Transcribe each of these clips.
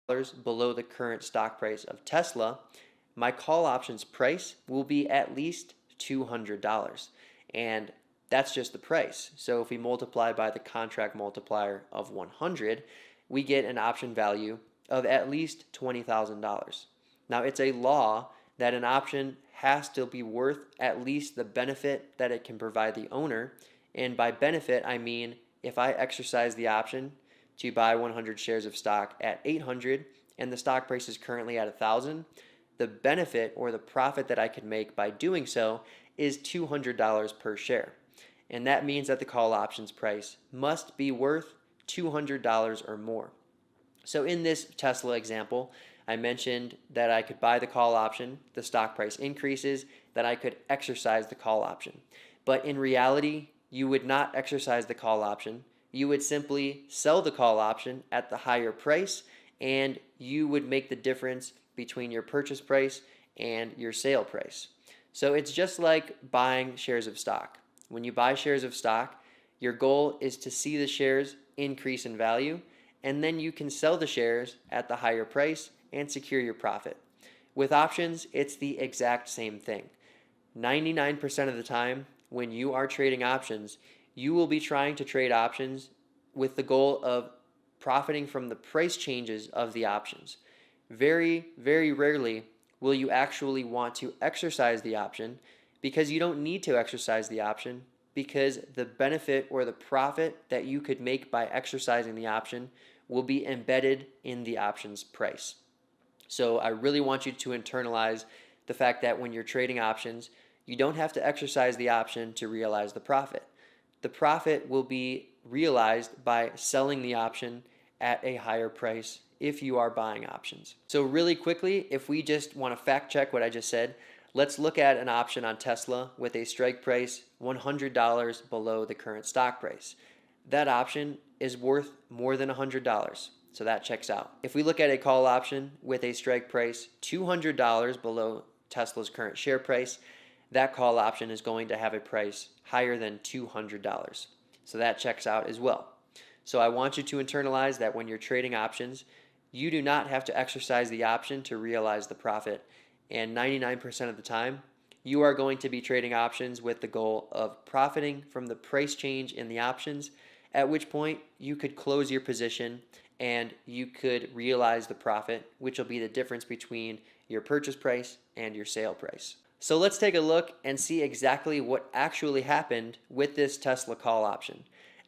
below the current stock price of Tesla, my call option's price will be at least $200. And that's just the price. So if we multiply by the contract multiplier of 100, we get an option value of at least $20,000. Now, it's a law that an option has to be worth at least the benefit that it can provide the owner. And by benefit, I mean if I exercise the option to buy 100 shares of stock at 800 and the stock price is currently at 1,000, the benefit or the profit that I could make by doing so is $200 per share. And that means that the call option's price must be worth $200 or more. So in this Tesla example, I mentioned that I could buy the call option, the stock price increases, that I could exercise the call option. But in reality, you would not exercise the call option. You would simply sell the call option at the higher price, and you would make the difference between your purchase price and your sale price. So it's just like buying shares of stock. When you buy shares of stock, your goal is to see the shares increase in value, and then you can sell the shares at the higher price and secure your profit. With options, it's the exact same thing. 99% of the time, when you are trading options, you will be trying to trade options with the goal of profiting from the price changes of the options. Very, very rarely will you actually want to exercise the option, because you don't need to exercise the option, because the benefit or the profit that you could make by exercising the option will be embedded in the option's price. So I really want you to internalize the fact that when you're trading options, you don't have to exercise the option to realize the profit. The profit will be realized by selling the option at a higher price if you are buying options. So really quickly, if we just want to fact check what I just said, let's look at an option on Tesla with a strike price $100 below the current stock price. That option is worth more than $100, so that checks out. If we look at a call option with a strike price $200 below Tesla's current share price, that call option is going to have a price higher than $200. So that checks out as well. So I want you to internalize that when you're trading options, you do not have to exercise the option to realize the profit. And 99% of the time, you are going to be trading options with the goal of profiting from the price change in the options, at which point you could close your position and you could realize the profit, which will be the difference between your purchase price and your sale price. So let's take a look and see exactly what actually happened with this Tesla call option.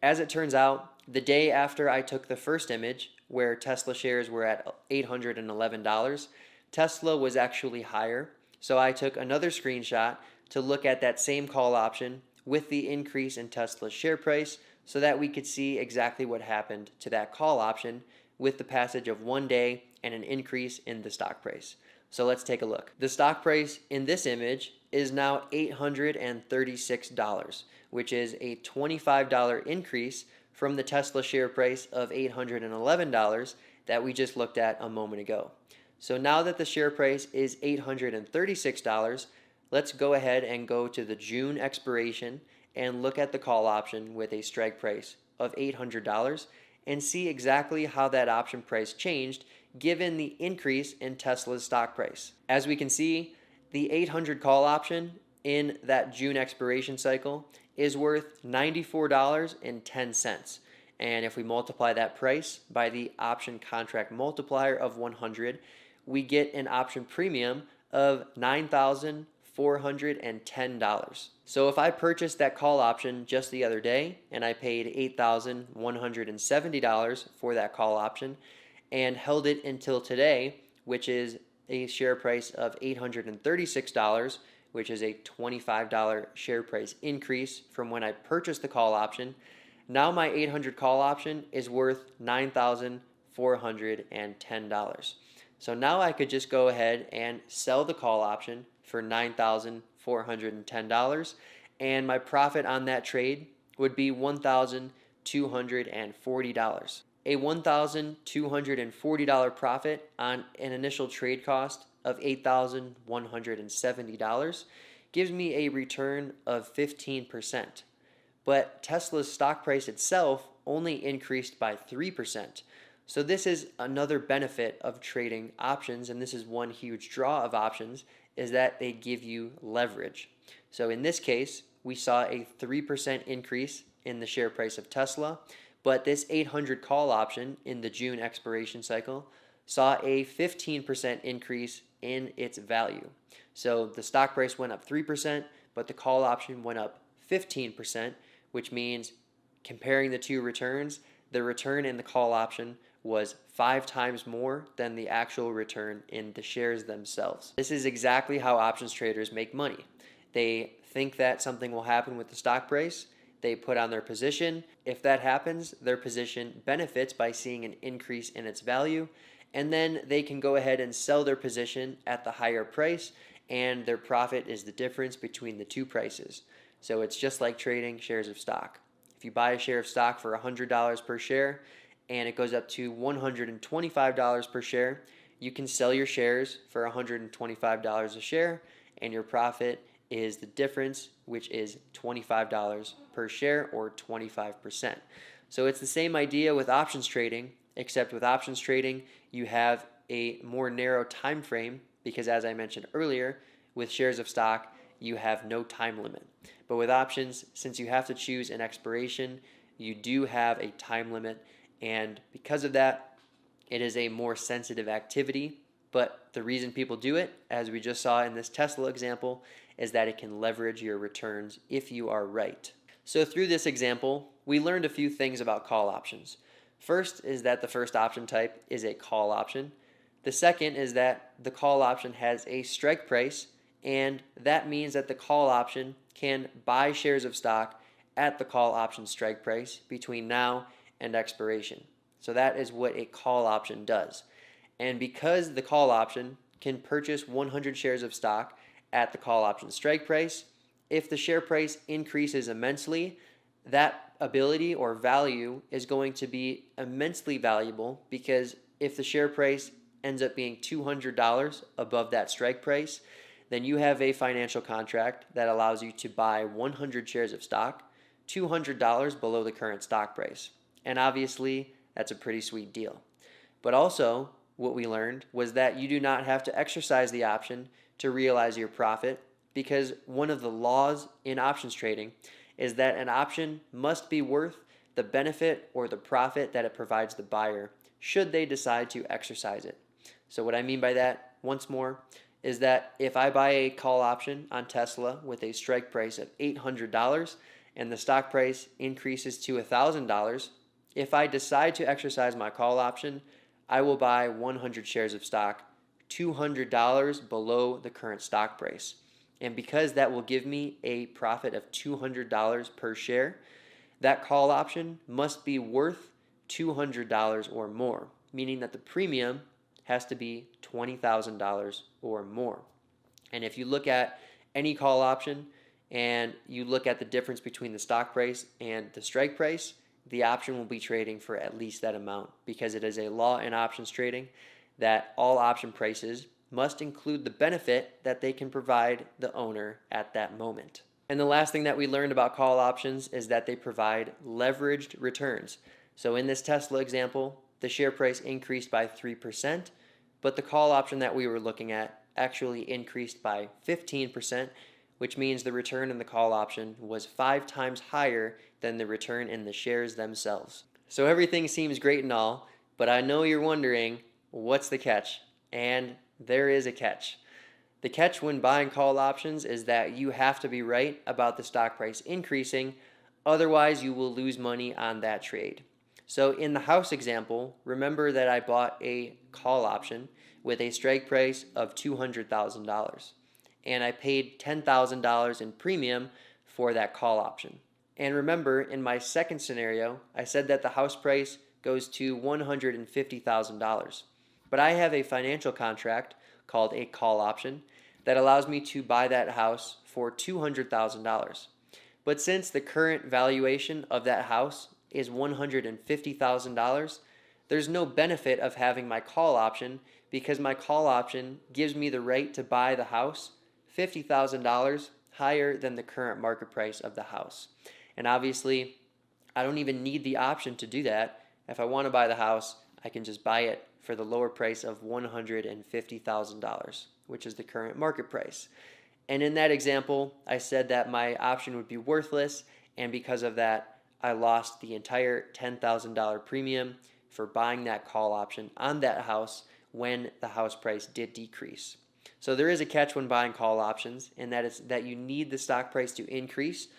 As it turns out, the day after I took the first image, where Tesla shares were at $811, Tesla was actually higher. So I took another screenshot to look at that same call option with the increase in Tesla's share price so that we could see exactly what happened to that call option with the passage of one day and an increase in the stock price. So let's take a look. The stock price in this image is now $836, which is a $25 increase from the Tesla share price of $811 that we just looked at a moment ago. So now that the share price is $836, let's go ahead and go to the June expiration and look at the call option with a strike price of $800 and see exactly how that option price changed given the increase in Tesla's stock price. As we can see, the 800 call option in that June expiration cycle is worth $94.10. And if we multiply that price by the option contract multiplier of 100, we get an option premium of $9,410. So if I purchased that call option just the other day and I paid $8,170 for that call option and held it until today, which is a share price of $836, which is a $25 share price increase from when I purchased the call option, now my 800 call option is worth $9,410. So now I could just go ahead and sell the call option for $9,410, and my profit on that trade would be $1,240. A $1,240 profit on an initial trade cost of $8,170 gives me a return of 15%. But Tesla's stock price itself only increased by 3%. So this is another benefit of trading options, and this is one huge draw of options, is that they give you leverage. So in this case, we saw a 3% increase in the share price of Tesla, but this 800 call option in the June expiration cycle saw a 15% increase in its value. So the stock price went up 3%, but the call option went up 15%, which means comparing the two returns, the return in the call option was 5 times more than the actual return in the shares themselves. This is exactly how options traders make money. They think that something will happen with the stock price. They put on their position. If that happens, their position benefits by seeing an increase in its value, and then they can go ahead and sell their position at the higher price, and their profit is the difference between the two prices. So it's just like trading shares of stock. If you buy a share of stock for $100 per share and it goes up to $125 per share, you can sell your shares for $125 a share, and your profit is the difference, which is $25 per share, or 25%. So it's the same idea with options trading, except with options trading, you have a more narrow time frame because, as I mentioned earlier, with shares of stock, you have no time limit. But with options, since you have to choose an expiration, you do have a time limit, and because of that, it is a more sensitive activity. But the reason people do it, as we just saw in this Tesla example, is that it can leverage your returns if you are right. So through this example, we learned a few things about call options. First is that the first option type is a call option. The second is that the call option has a strike price, and that means that the call option can buy shares of stock at the call option strike price between now and expiration. So that is what a call option does. And because the call option can purchase 100 shares of stock at the call option strike price, if the share price increases immensely, that ability or value is going to be immensely valuable, because if the share price ends up being $200 above that strike price, then you have a financial contract that allows you to buy 100 shares of stock, $200 below the current stock price. And obviously, that's a pretty sweet deal. But also, what we learned was that you do not have to exercise the option to realize your profit, because one of the laws in options trading is that an option must be worth the benefit or the profit that it provides the buyer should they decide to exercise it. So what I mean by that, once more, is that if I buy a call option on Tesla with a strike price of $800 and the stock price increases to $1,000, if I decide to exercise my call option, I will buy 100 shares of stock, $200 below the current stock price. And because that will give me a profit of $200 per share, that call option must be worth $200 or more, meaning that the premium has to be $20,000 or more. And if you look at any call option and you look at the difference between the stock price and the strike price, the option will be trading for at least that amount, because it is a law in options trading that all option prices must include the benefit that they can provide the owner at that moment. And the last thing that we learned about call options is that they provide leveraged returns. So in this Tesla example, the share price increased by 3%, but the call option that we were looking at actually increased by 15%, which means the return in the call option was 5 times higher than the return in the shares themselves. So everything seems great and all, but I know you're wondering, what's the catch? And there is a catch. The catch when buying call options is that you have to be right about the stock price increasing, otherwise you will lose money on that trade. So in the house example, remember that I bought a call option with a strike price of $200,000, and I paid $10,000 in premium for that call option. And remember, in my second scenario, I said that the house price goes to $150,000. But I have a financial contract called a call option that allows me to buy that house for $200,000. But since the current valuation of that house is $150,000, there's no benefit of having my call option, because my call option gives me the right to buy the house $50,000 higher than the current market price of the house. And obviously, I don't even need the option to do that. If I want to buy the house, I can just buy it for the lower price of $150,000, which is the current market price. And in that example, I said that my option would be worthless, and because of that, I lost the entire $10,000 premium for buying that call option on that house when the house price did decrease. So there is a catch when buying call options, and that is that you need the stock price to increase.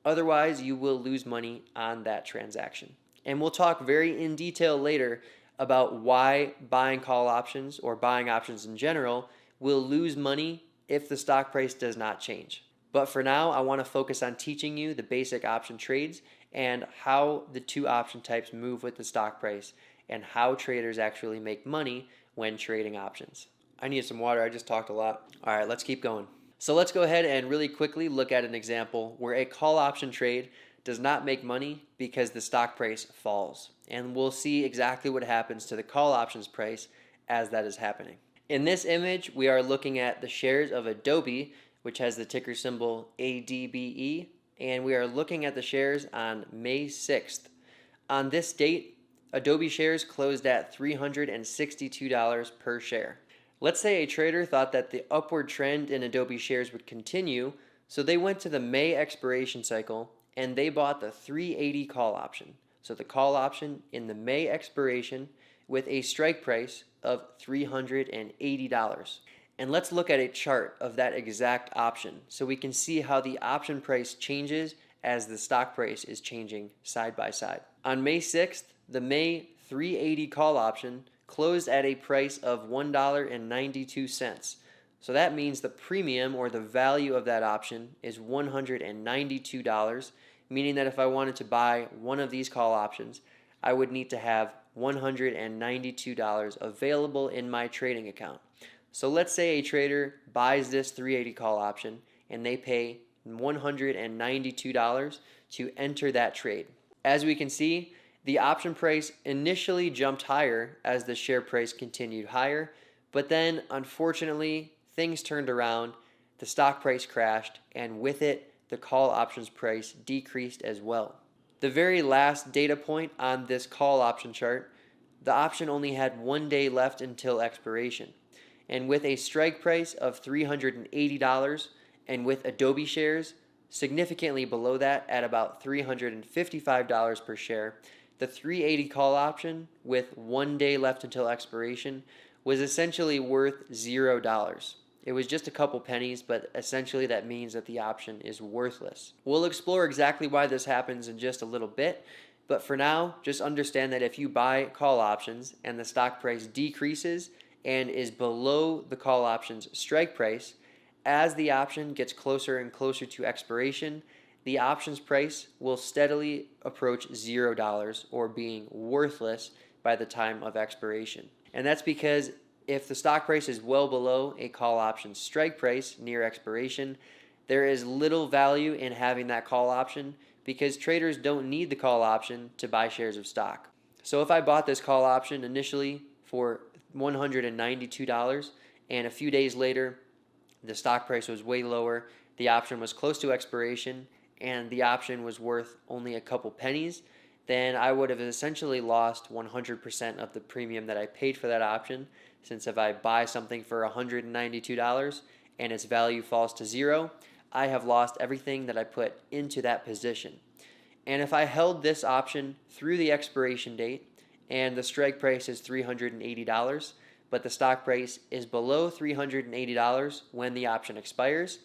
Otherwise, you will lose money on that transaction. And we'll talk very in detail later about why buying call options or buying options in general will lose money if the stock price does not change. But for now, I want to focus on teaching you the basic option trades and how the two option types move with the stock price and how traders actually make money when trading options. I need some water. I just talked a lot. All right, let's keep going. So let's go ahead and really quickly look at an example where a call option trade does not make money because the stock price falls. And we'll see exactly what happens to the call options price as that is happening. In this image, we are looking at the shares of Adobe, which has the ticker symbol ADBE, and we are looking at the shares on May 6th. On this date, Adobe shares closed at $362 per share. Let's say a trader thought that the upward trend in Adobe shares would continue, so they went to the May expiration cycle and they bought the 380 call option. So the call option in the May expiration with a strike price of $380. And let's look at a chart of that exact option so we can see how the option price changes as the stock price is changing side by side. On May 6th, the May 380 call option closed at a price of $1.92. So that means the premium or the value of that option is $192, meaning that if I wanted to buy one of these call options, I would need to have $192 available in my trading account. So let's say a trader buys this 380 call option and they pay $192 to enter that trade. As we can see, the option price initially jumped higher as the share price continued higher, but then unfortunately things turned around, the stock price crashed, and with it the call options price decreased as well. The very last data point on this call option chart, the option only had 1 day left until expiration. And with a strike price of $380 and with Adobe shares significantly below that at about $355 per share, the 380 call option with 1 day left until expiration was essentially worth $0. It was just a couple pennies, but essentially that means that the option is worthless. We'll explore exactly why this happens in just a little bit, but for now, just understand that if you buy call options and the stock price decreases and is below the call option's strike price, as the option gets closer and closer to expiration, the options price will steadily approach $0 or being worthless by the time of expiration. And that's because if the stock price is well below a call option strike price near expiration, there is little value in having that call option because traders don't need the call option to buy shares of stock. So if I bought this call option initially for $192 and a few days later the stock price was way lower, the option was close to expiration, and the option was worth only a couple pennies, then I would have essentially lost 100% of the premium that I paid for that option, since if I buy something for $192 and its value falls to $0, I have lost everything that I put into that position. And if I held this option through the expiration date and the strike price is $380, but the stock price is below $380 when the option expires,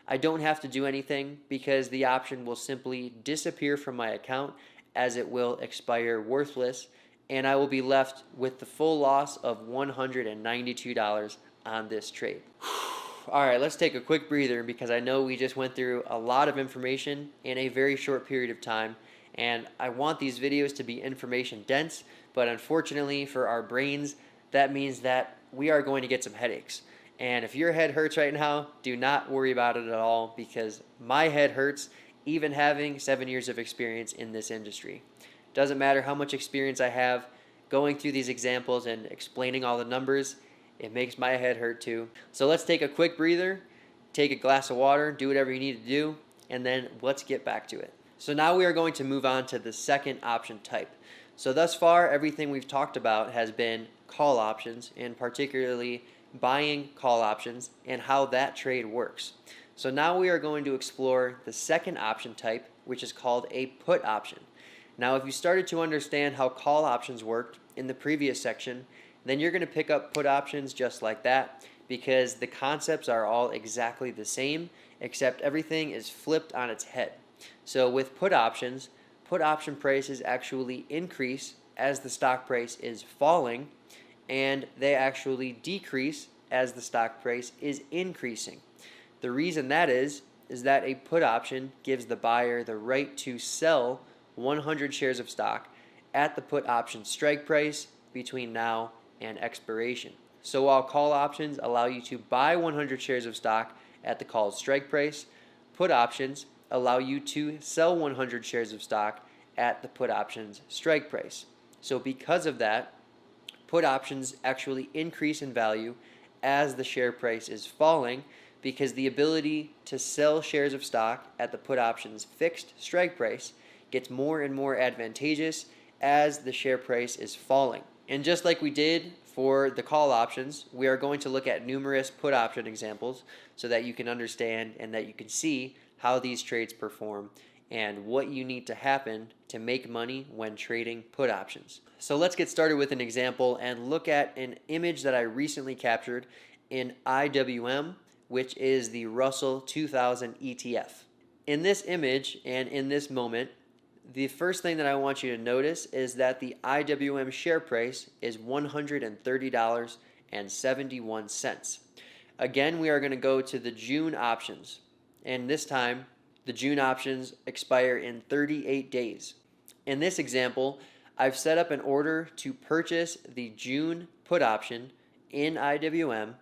I don't have to do anything because the option will simply disappear from my account as it will expire worthless, and I will be left with the full loss of $192 on this trade. All right, let's take a quick breather because I know we just went through a lot of information in a very short period of time, and I want these videos to be information dense, but unfortunately for our brains, that means that we are going to get some headaches. And if your head hurts right now, do not worry about it at all because my head hurts even having 7 years of experience in this industry. Doesn't matter how much experience I have, going through these examples and explaining all the numbers, it makes my head hurt too. So let's take a quick breather, take a glass of water, do whatever you need to do, and then let's get back to it. So now we are going to move on to the second option type. So thus far, everything we've talked about has been call options, and particularly buying call options and how that trade works. So now we are going to explore the second option type, which is called a put option. Now, if you started to understand how call options worked in the previous section, then you're going to pick up put options just like that, because the concepts are all exactly the same, except everything is flipped on its head. So with put options, put option prices actually increase as the stock price is falling, and they actually decrease as the stock price is increasing. The reason that is that a put option gives the buyer the right to sell 100 shares of stock at the put option strike price between now and expiration. So while call options allow you to buy 100 shares of stock at the call's strike price, put options allow you to sell 100 shares of stock at the put option's strike price. So because of that, put options actually increase in value as the share price is falling, because the ability to sell shares of stock at the put option's fixed strike price gets more and more advantageous as the share price is falling. And just like we did for the call options, we are going to look at numerous put option examples so that you can understand and that you can see how these trades perform and what you need to happen to make money when trading put options. So let's get started with an example and look at an image that I recently captured in IWM, which is the Russell 2000 ETF. In this image and in this moment, the first thing that I want you to notice is that the IWM share price is $130.71. Again, we are going to go to the June options, and this time the June options expire in 38 days. In this example, I've set up an order to purchase the June put option in IWM